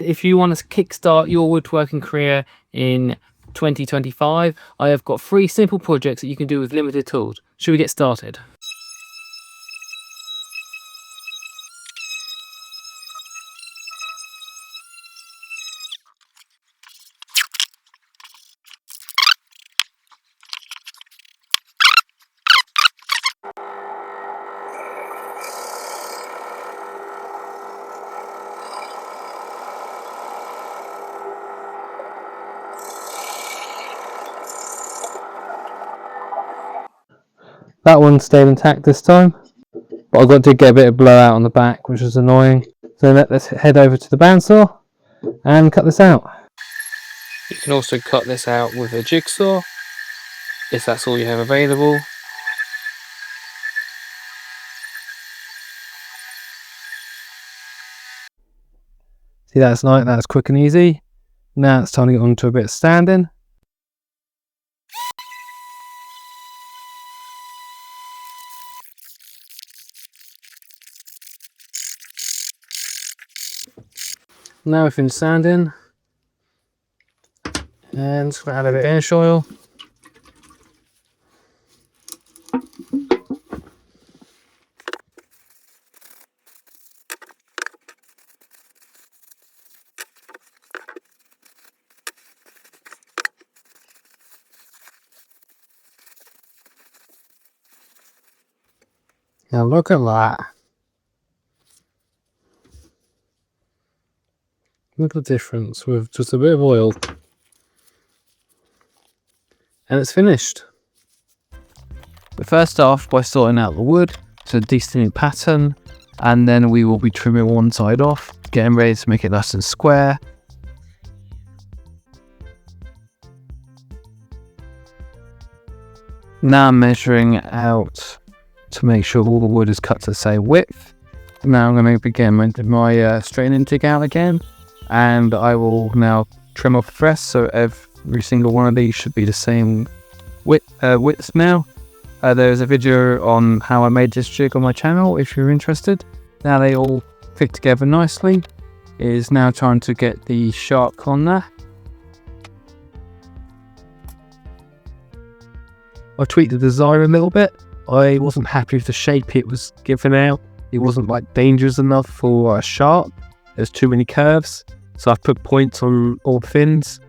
If you want to kickstart your woodworking career in 2025, I have got 3 simple projects that you can do with limited tools. Should we get started? That one stayed intact this time, but I did get a bit of blowout on the back, which was annoying. So let's head over to the bandsaw and cut this out. You can also cut this out with a jigsaw, if that's all you have available. See, that's nice, that's quick and easy. Now it's time to get onto a bit of standing. Now we've finished sanding, and just add a bit of finish oil. Now look at that. Look at the difference with just a bit of oil. And it's finished. But first off, by sorting out the wood, it's a decent pattern, and then we will be trimming one side off, getting ready to make it nice and square. Now I'm measuring out to make sure all the wood is cut to the same width. Now I'm going to begin my straining jig out again, and I will now trim off the rest, so every single one of these should be the same width now. There's a video on how I made this jig on my channel if you're interested. Now they all fit together nicely. It is now time to get the shark on there. I tweaked the design a little bit. I wasn't happy with the shape it was given out. It wasn't like dangerous enough for a shark. There's too many curves. So I've put points on all fins.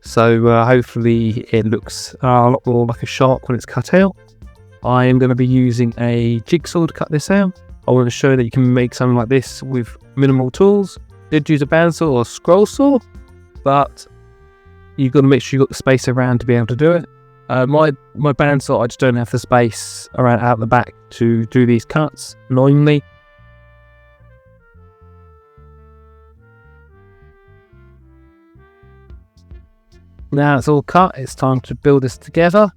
So hopefully it looks a lot more like a shark when it's cut out. I am going to be using a jigsaw to cut this out. I want to show that you can make something like this with minimal tools. Did use a bandsaw or a scroll saw, but you've got to make sure you've got the space around to be able to do it. My bandsaw, I just don't have the space around out the back to do these cuts, annoyingly. Now it's all cut, it's time to build this together.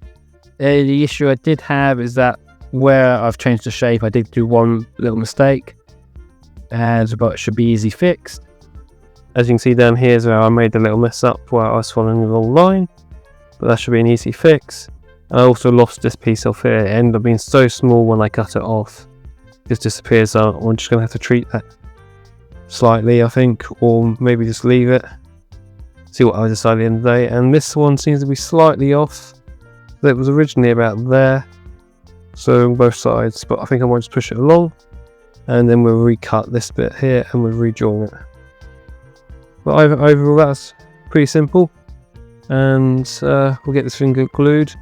The issue I did have is that where I've changed the shape, I did do one little mistake, but it should be easy fixed. As you can see down here is where I made a little mess up where I was following the wrong line, but that should be an easy fix. And I also lost this piece off here. It ended up being so small when I cut it off. It just disappears, so I'm just going to have to treat that slightly, I think, or maybe just leave it. See what I decide at the end of the day. And this one seems to be slightly off. It was originally about there, so on both sides, but I think I might just push it along, and then we'll recut this bit here and we'll rejoin it. But overall that's pretty simple, and we'll get this thing glued.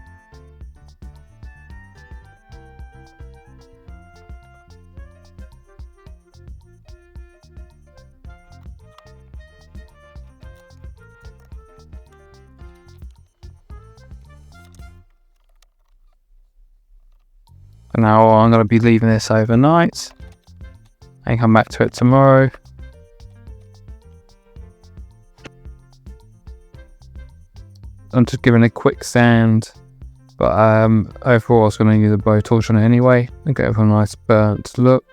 Now I'm going to be leaving this overnight and come back to it tomorrow. I'm just giving it a quick sand, but overall I was going to use a blow torch on it anyway and get it a nice burnt look.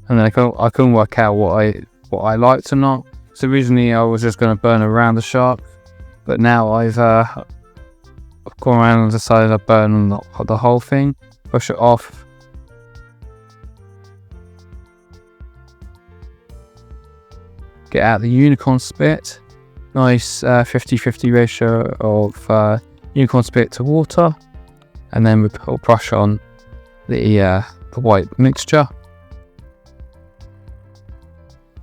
And then I couldn't work out what I liked or not. So originally I was just going to burn around the shark, but now I've gone around and decided I'd burn the whole thing. Push it off. get out the unicorn spit. Nice 50-50 ratio of unicorn spit to water, and then we put a brush on the white mixture.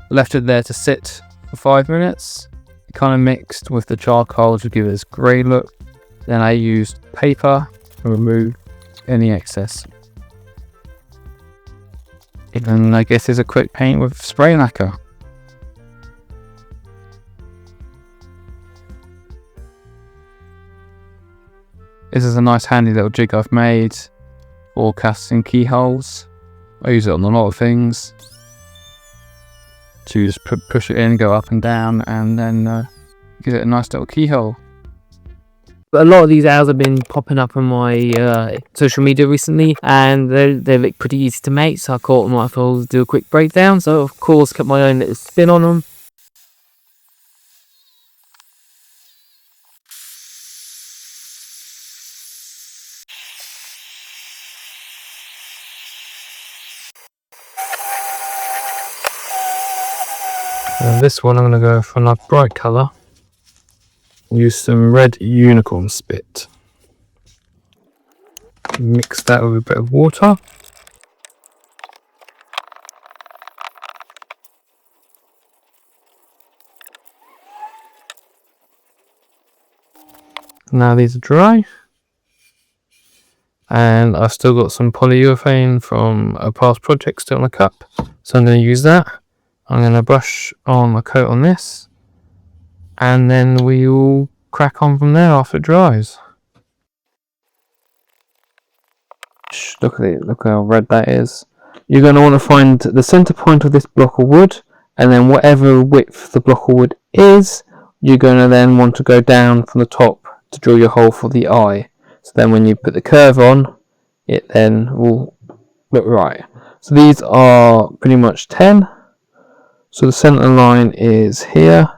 Left it there to sit for 5 minutes. It kind of mixed with the charcoal to give it this grey look. Then I used paper to remove any excess. And I guess there's a quick paint with spray lacquer. This is a nice handy little jig I've made for casting keyholes. I use it on a lot of things. To just push it in, go up and down, and then give it a nice little keyhole. A lot of these owls have been popping up on my social media recently, and they look pretty easy to make, so I thought I might as well do a quick breakdown. So of course cut my own little spin on them. And this one I'm going to go for a nice bright colour. Use some red unicorn spit. Mix that with a bit of water. Now these are dry. And I've still got some polyurethane from a past project still in a cup. So I'm going to use that. I'm going to brush on a coat on this. And then we will crack on from there after it dries. Look at it, look how red that is. You're going to want to find the center point of this block of wood, and then whatever width the block of wood is, you're going to then want to go down from the top to drill your hole for the eye. So then when you put the curve on, it then will look right. So these are pretty much 10. So the center line is here.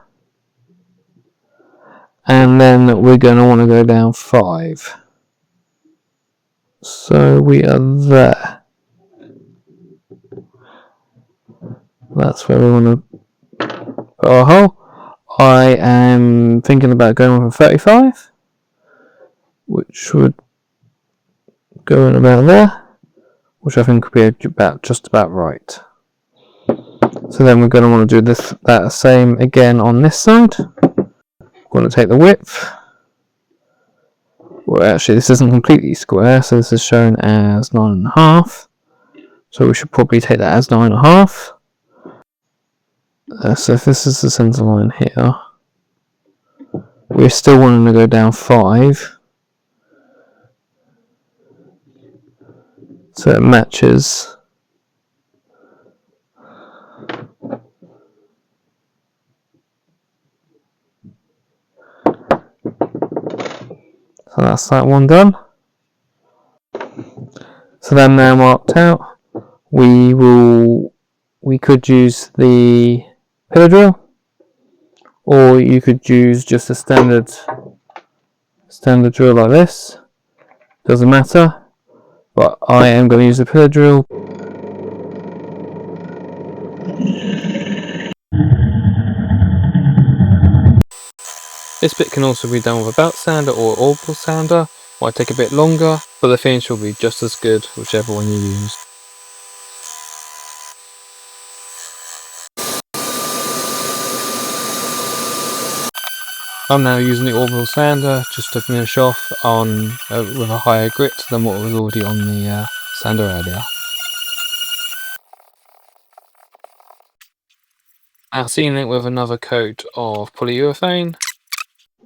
And then we're going to want to go down 5. So we are there. That's where we want to put our hole. I am thinking about going with a 35, which would go in about there, which I think would be just about right. So then we're going to want to do that same again on this side. We're going to take the width. Well, actually, this isn't completely square, so this is shown as 9.5. So we should probably take that as 9.5. So if this is the center line here, we're still wanting to go down 5. So it matches. So that's that one done. So then now marked out, we could use the pillar drill, or you could use just a standard drill like this. Doesn't matter, but I am going to use the pillar drill. This bit can also be done with a belt sander or orbital sander. Might take a bit longer, but the finish will be just as good whichever one you use. I'm now using the orbital sander just to finish off on with a higher grit than what was already on the sander earlier. Now sealing it with another coat of polyurethane.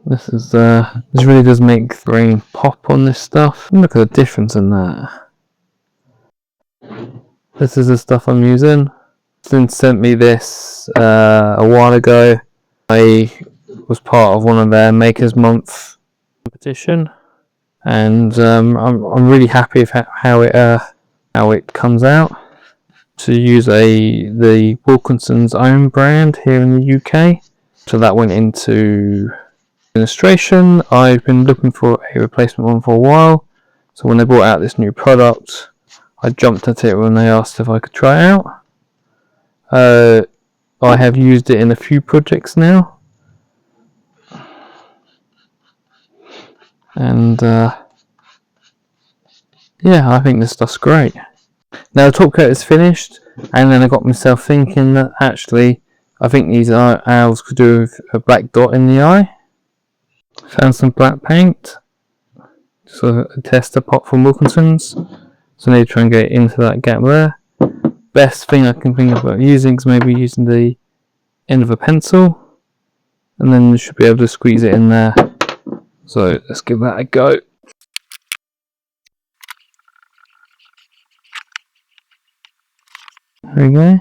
This really does make the brain pop on this stuff. Look at the difference in that. This is the stuff I'm using. Flynn sent me this a while ago. I was part of one of their Makers Month competition, and I'm really happy with how it comes out. To use the Wilkinson's own brand here in the UK. So that went into administration. I've been looking for a replacement one for a while, so when they brought out this new product, I jumped at it when they asked if I could try it out. I have used it in a few projects now, and yeah, I think this stuff's great. Now the top coat is finished, and then I got myself thinking that actually I think these owls could do with a black dot in the eye. Found some black paint, so a tester pot from Wilkinson's, so I need to try and get into that gap there. Best thing I can think about using is maybe using the end of a pencil, and then you should be able to squeeze it in there. So let's give that a go. There we go.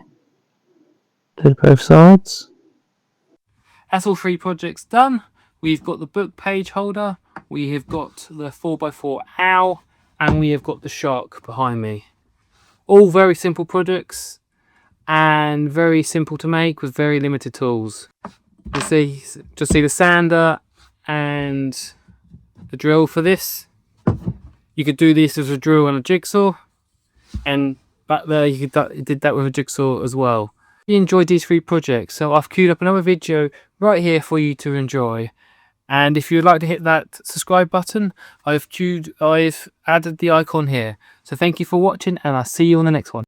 Did both sides. That's all 3 projects done. We've got the book page holder, we have got the 4x4 owl, and we have got the shark behind me. All very simple projects and very simple to make with very limited tools. You see, just see the sander and the drill for this. You could do this as a drill and a jigsaw, and back there you did that with a jigsaw as well. If you enjoyed these 3 projects, so I've queued up another video right here for you to enjoy. And if you'd like to hit that subscribe button, I've added the icon here. So thank you for watching, and I'll see you on the next one.